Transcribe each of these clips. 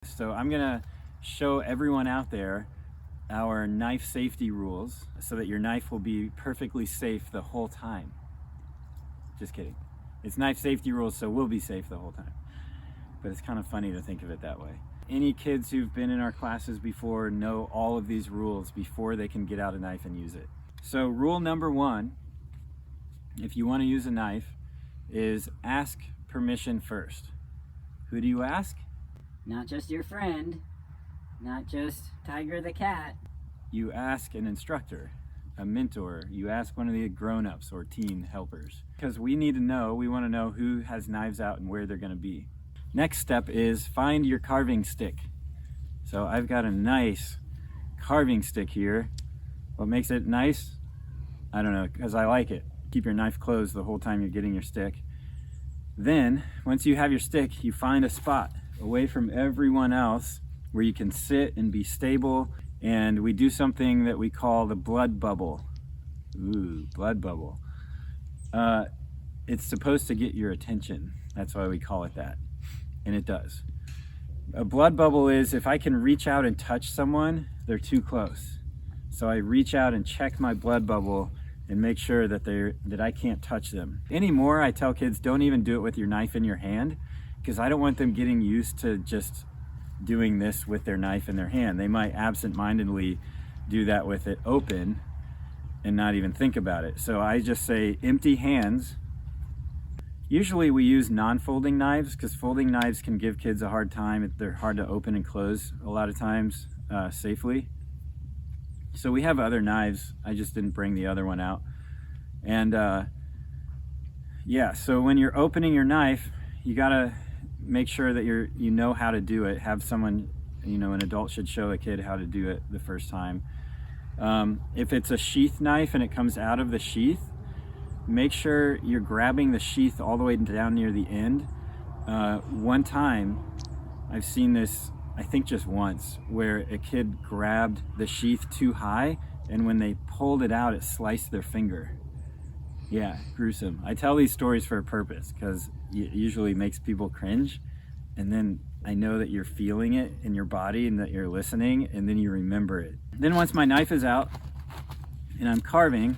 So I'm gonna show everyone out there our knife safety rules so that your knife will be perfectly safe the whole time. Just kidding. It's knife safety rules, so we'll be safe the whole time. But it's kind of funny to think of it that way. Any kids who've been in our classes before know all of these rules before they can get out a knife and use it. So rule number one, if you want to use a knife, is ask permission first. Who do you ask? Not just your friend, not just Tiger the cat. You ask an instructor, a mentor. You ask one of the grown-ups or teen helpers. Because we need to know, we want to know who has knives out and where they're going to be. Next step is find your carving stick. So I've got a nice carving stick here. What makes it nice? I don't know, because I like it. Keep your knife closed the whole time you're getting your stick. Then, once you have your stick, you find a spot away from everyone else where you can sit and be stable, and we do something that we call the blood bubble. Ooh, blood bubble. It's supposed to get your attention. That's why we call it that, and it does. A blood bubble is if I can reach out and touch someone, they're too close. So I reach out and check my blood bubble and make sure that I can't touch them. Anymore, I tell kids, don't even do it with your knife in your hand, because I don't want them getting used to just doing this with their knife in their hand. They might absent-mindedly do that with it open and not even think about it. So I just say empty hands. Usually we use non-folding knives because folding knives can give kids a hard time. They're hard to open and close a lot of times safely. So we have other knives. I just didn't bring the other one out. And yeah, so when you're opening your knife, you gotta make sure that you know how to do it. Have someone, an adult should show a kid how to do it the first time. If it's a sheath knife and it comes out of the sheath, make sure you're grabbing the sheath all the way down near the end. One time, I've seen this, I think just once, where a kid grabbed the sheath too high, and when they pulled it out, it sliced their finger. Yeah, gruesome. I tell these stories for a purpose, because it usually makes people cringe, and then I know that you're feeling it in your body and that you're listening, and then you remember it. Then once my knife is out and I'm carving,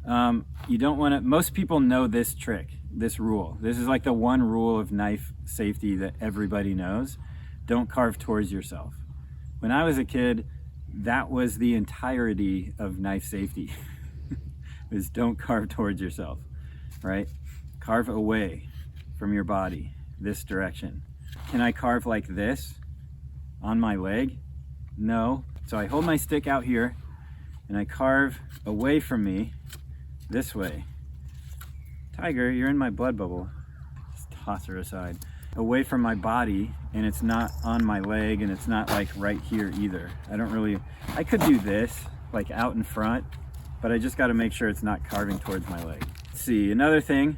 you don't want to, most people know this trick, this rule. This is like the one rule of knife safety that everybody knows. Don't carve towards yourself. When I was a kid, that was the entirety of knife safety. Is don't carve towards yourself, right? Carve away from your body, this direction. Can I carve like this on my leg? No. So I hold my stick out here and I carve away from me this way. Tiger, you're in my blood bubble. Just toss her aside. Away from my body, and it's not on my leg, and it's not like right here either. I could do this, like out in front, but I just got to make sure it's not carving towards my leg. Let's see, another thing,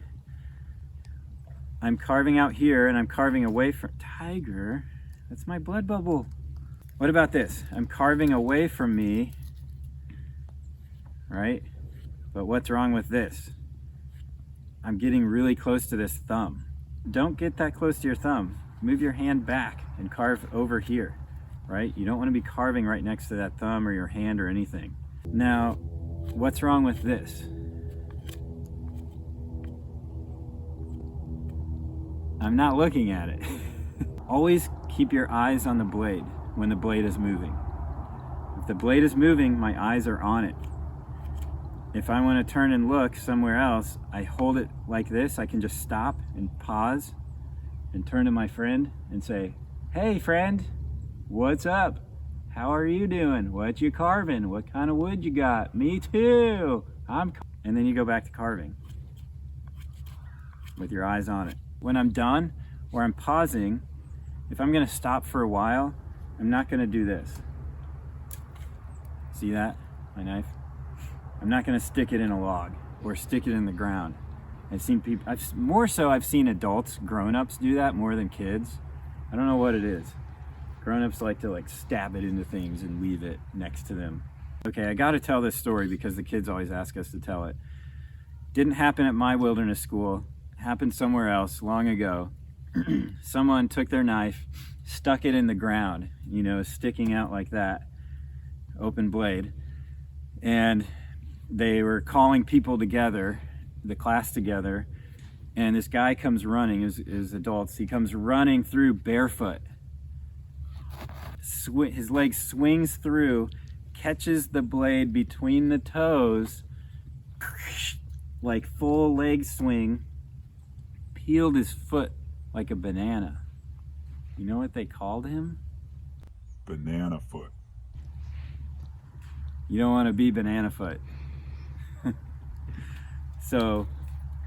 I'm carving out here and I'm carving away from, Tiger, that's my blood bubble. What about this? I'm carving away from me, right? But what's wrong with this? I'm getting really close to this thumb. Don't get that close to your thumb. Move your hand back and carve over here, right? You don't want to be carving right next to that thumb or your hand or anything. Now, what's wrong with this? I'm not looking at it. Always keep your eyes on the blade when the blade is moving. If the blade is moving, my eyes are on it. If I want to turn and look somewhere else, I hold it like this. I can just stop and pause and turn to my friend and say, "Hey friend, what's up? How are you doing? What you carving? What kind of wood you got?" "Me too. And then you go back to carving with your eyes on it. When I'm done or I'm pausing, if I'm going to stop for a while, I'm not going to do this. See that? My knife? I'm not going to stick it in a log or stick it in the ground. I've seen people, I've seen adults, grown-ups do that more than kids. I don't know what it is. Grown-ups like to stab it into things and leave it next to them. Okay, I got to tell this story because the kids always ask us to tell it. Didn't happen at my wilderness school. Happened somewhere else long ago. Someone took their knife, stuck it in the ground, you know, sticking out like that, open blade. And they were calling people together, the class together, and this guy comes running, as adults, he comes running through barefoot. His leg swings through, catches the blade between the toes, like full leg swing, peeled his foot like a banana. You know what they called him? Banana foot. You don't want to be banana foot. So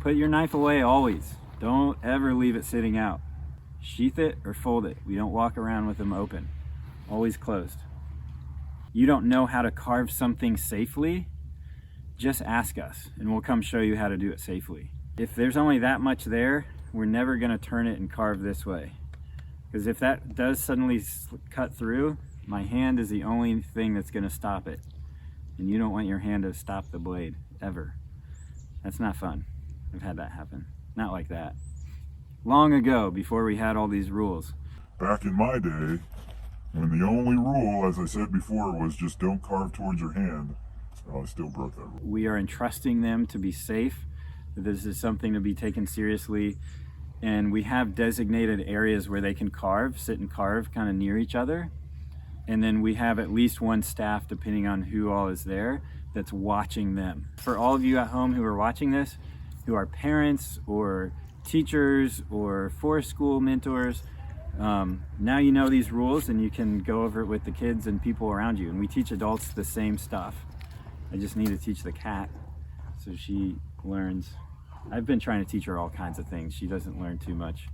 put your knife away always. Don't ever leave it sitting out. Sheath it or fold it. We don't walk around with them open. Always closed. You don't know how to carve something safely? Just ask us and we'll come show you how to do it safely. If there's only that much there, we're never going to turn it and carve this way. Because if that does suddenly cut through, my hand is the only thing that's going to stop it. And you don't want your hand to stop the blade, ever. That's not fun. I've had that happen. Not like that. Long ago, before we had all these rules. Back in my day, when the only rule, as I said before, was just don't carve towards your hand, I still broke that rule. We are entrusting them to be safe. This is something to be taken seriously. And we have designated areas where they can carve, sit and carve kind of near each other. And then we have at least one staff, depending on who all is there, that's watching them. For all of you at home who are watching this, who are parents or teachers or forest school mentors, now you know these rules and you can go over it with the kids and people around you. And we teach adults the same stuff. I just need to teach the cat so she learns. I've been trying to teach her all kinds of things. She doesn't learn too much.